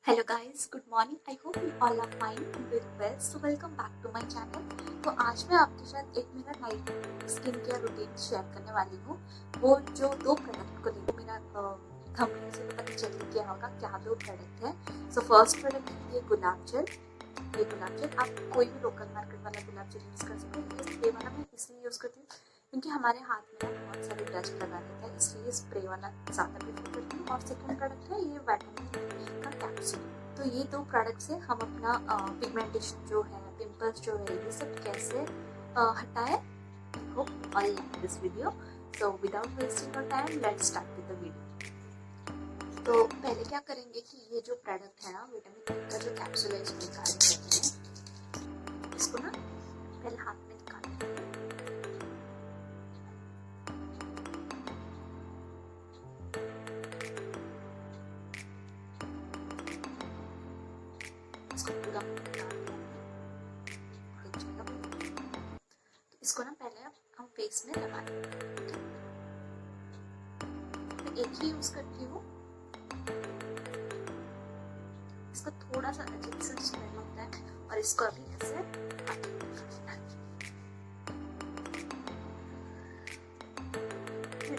Hello guys, good morning. I hope you all are fine and doing well. So welcome back to my channel. तो आज मैं आपके साथ एक मेरा night skin care routine share करने वाली हूँ। वो जो दो प्रोडक्ट को लेकर मेरा थंबनेल से तो पता चल ही गया होगा क्या दो प्रोडक्ट है। सो फर्स्ट प्रोडक्ट है ये गुलाब जल। ये गुलाब जल आप कोई भी लोकल मार्केट वाला गुलाब जल यूज़ कर सकते हैं। ये स्प्रे वाला मैं इसलिए यूज़ करती हूँ क्योंकि हमारे हाथ में ना बहुत सारे डस्ट लगा रहता है, इसलिए स्प्रे वाला ज़्यादा प्रेफर करती हूँ। और सेकंड प्रोडक्ट है ये विटामिन का कैप्सूल। तो ये दो प्रोडक्ट से हम अपना पिगमेंटेशन जो है, पिंपल्स जो है, ये सब कैसे हटाए। I hope all like this video. So without wasting your time let's start with the video. तो पहले क्या करेंगे कि ये जो प्रोडक्ट है ना, विटामिन का जो कैप्सूल है, इसको निकाल लेते हैं। इसको ना पहले हाथ में निकाल लेते हैं। इसको पूरा निकाल दिया। इसको ना पहले हम फेस में लगा लेंगे। मैं एक ही यूज करती हूँ। इसका थोड़ा सा अजीब सा स्मेल होता है और इसको अभी ऐसे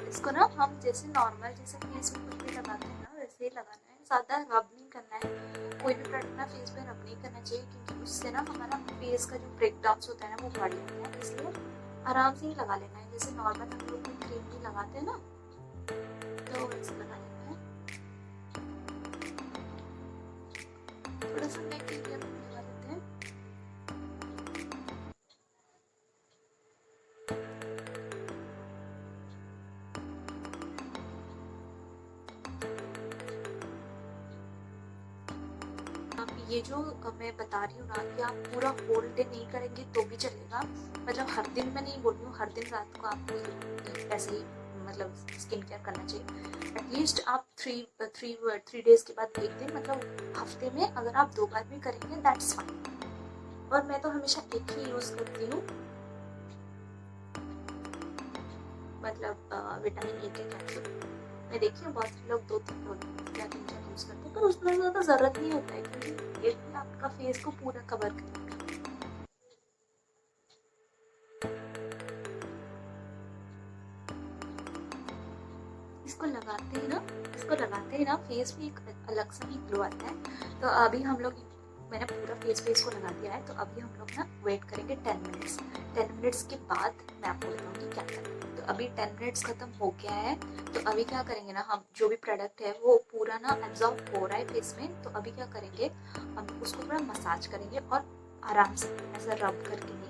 इसको ना हम जैसे नॉर्मल जैसे फेस में कुछ भी लगाते हैं ना, वैसे ही लगाना है। ज़्यादा रब नहीं करना है। कोई भी प्रोडक्ट ना फेस पे रब नहीं करना चाहिए क्योंकि उससे ना हमारा फेस का जो ब्रेक डाउन होता है ना, वो बढ़ जाता है। इसलिए आराम से ही लगा लेना है। जैसे नॉर्मल हम लोग क्रीम भी लगाते हैं ना, तो वैसे लगा लेना है। थोड़ा सा नेक एरिया में लगा लेते हैं। ये जो मैं बता रही हूँ ना कि आप पूरा होल डे नहीं करेंगे तो भी चलेगा। मतलब हर दिन मैं नहीं बोल रही हूँ, हर दिन रात को आपको ऐसे ही मतलब स्किन केयर करना चाहिए। एटलीस्ट आप थ्री डेज के बाद एक दिन, मतलब हफ्ते में अगर आप 2 बार भी करेंगे दैट्स फाइन। और मैं तो हमेशा एक ही यूज करती हूँ, मतलब विटामिन ए के कैप्सूल। मैं देखी हूँ बहुत से लोग 2-3 यूज करते हैं, पर उसमें ज़्यादा ज़रूरत नहीं होता है क्योंकि ये भी आपका फेस को पूरा कवर करेगा। इसको लगाते ही ना फेस में एक अलग सा ही ग्लो आता है। तो अभी हम लोग, मैंने पूरा फेस को लगा दिया है। तो अभी हम लोग ना वेट करेंगे 10 मिनट्स। 10 मिनट्स के बाद मैं आपको बताऊंगी क्या करना। तो अभी 10 मिनट्स खत्म हो गया है। तो अभी क्या करेंगे ना, हम जो भी प्रोडक्ट है वो पूरा ना एब्जॉर्ब हो रहा है फेस में। तो अभी क्या करेंगे, हम उसको थोड़ा मसाज करेंगे और आराम से ऐसा रब करके नहीं।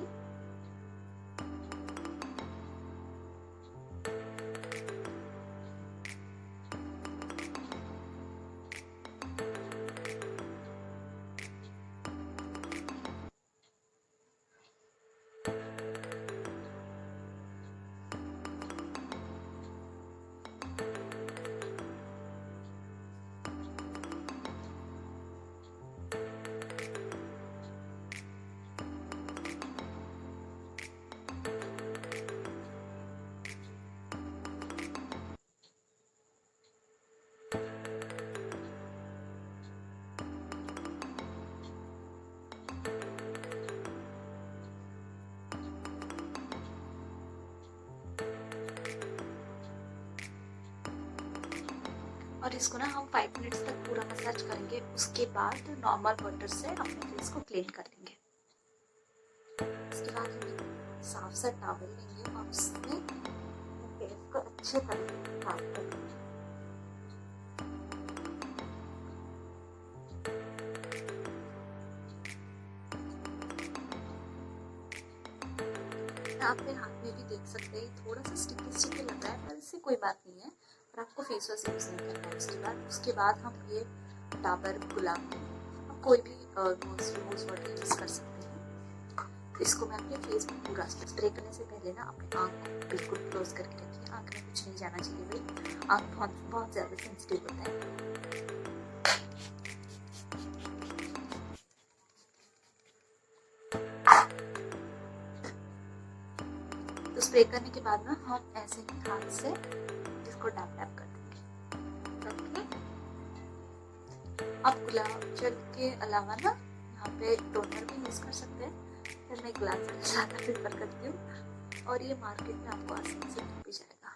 और इसको ना हम 5 मिनट्स तक पूरा मसाज करेंगे। उसके बाद नॉर्मल वाटर से अपने फेस को क्लीन कर लेंगे। इसके बाद हम साफ सा टॉवल लेंगे और उसमें फेस को अच्छे तरह से साफ करेंगे। आप अपने हाथ में भी देख सकते हैं, थोड़ा सा स्टिकी लग रहा है, पर इससे कोई बात नहीं है। और आपको फेस वॉश यूज नहीं करना है। उसके बाद हम ये डाबर गुलाब, आप कोई भी रोज वाटर यूज कर सकते हैं। तो इसको मैं अपने फेस में पूरा स्प्रे करने से पहले ना अपने आँख को बिल्कुल क्लोज करके रखिए। आँख में कुछ नहीं जाना चाहिए भाई, आँख बहुत ज़्यादा सेंसिटिव होता है। तो स्प्रे करने के बाद ना हम ऐसे ही हाथ से इसको डैप डैप कर देंगे। आप गुलाब जल के अलावा ना यहाँ पे टोनर भी यूज़ कर सकते हैं, फिर मैं गुलाब जल ज़्यादा प्रेफर करती हूँ और ये मार्केट में आपको आसानी से मिल भी जाएगा।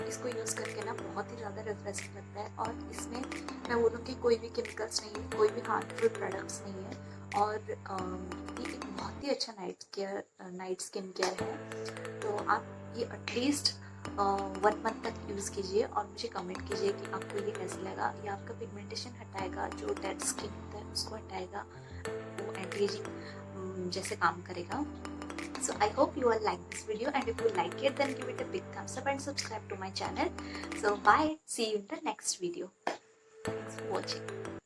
इसको यूज़ करके ना बहुत ही ज़्यादा रिफ्रेशिंग लगता है और इसमें मैं बोलूँ कि कोई भी केमिकल्स नहीं है, कोई भी हार्मफुल प्रोडक्ट्स नहीं है और ये एक बहुत ही अच्छा नाइट स्किन केयर है। तो आप ये एटलीस्ट 1 मंथ तक यूज़ कीजिए और मुझे कमेंट कीजिए कि आपको ये कैसा लगा। ये आपका पिगमेंटेशन हटाएगा, जो डेड स्किन होता है उसको हटाएगा, वो एंटी एजिंग जैसे काम करेगा। So I hope you all like this video, and if you like it then give it a big thumbs up and subscribe to my channel. So bye, see you in the next video. Thanks for watching.